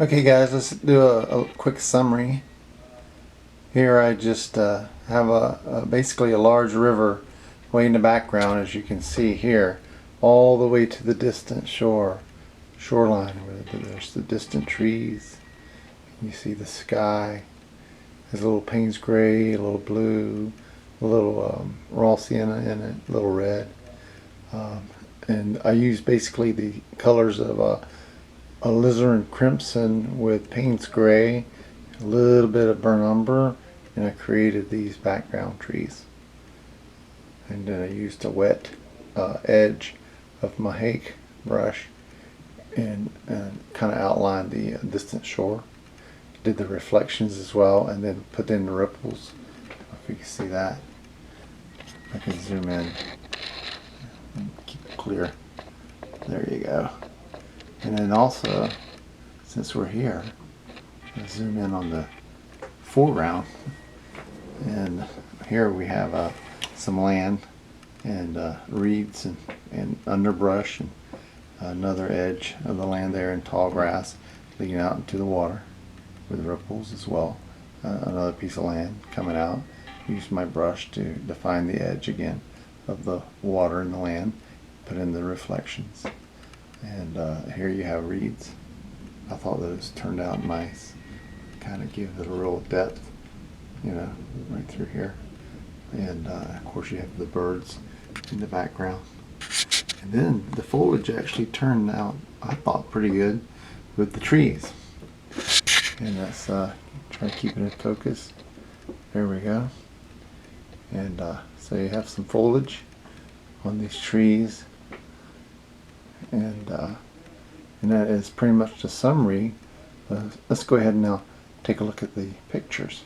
Okay guys, let's do a quick summary. Here I just have basically a large river way in the background, as you can see here, all the way to the distant shoreline where there's the distant trees. You see the sky. There's a little Payne's gray, a little blue, a little raw sienna in it, a little red. And I use basically the colors of alizarin crimson with Payne's gray, a little bit of burnt umber, and I created these background trees. And then I used a wet edge of my Hake brush and kind of outlined the distant shore. Did the reflections as well, and then put in the ripples. If you can see that, I can zoom in and keep it clear. There you go. And then also, since we're here, I'll zoom in on the foreground. And here we have some land and reeds and underbrush and another edge of the land there and tall grass leading out into the water with ripples as well. Another piece of land coming out. Use my brush to define the edge again of the water and the land. Put in the reflections. And here you have reeds. I thought those turned out nice. Kind of give it a real depth, you know, right through here. And of course you have the birds in the background. And then the foliage actually turned out, I thought, pretty good with the trees. And let's try to keep it in focus. There we go. And so you have some foliage on these trees. And that is pretty much the summary. Let's go ahead and now take a look at the pictures.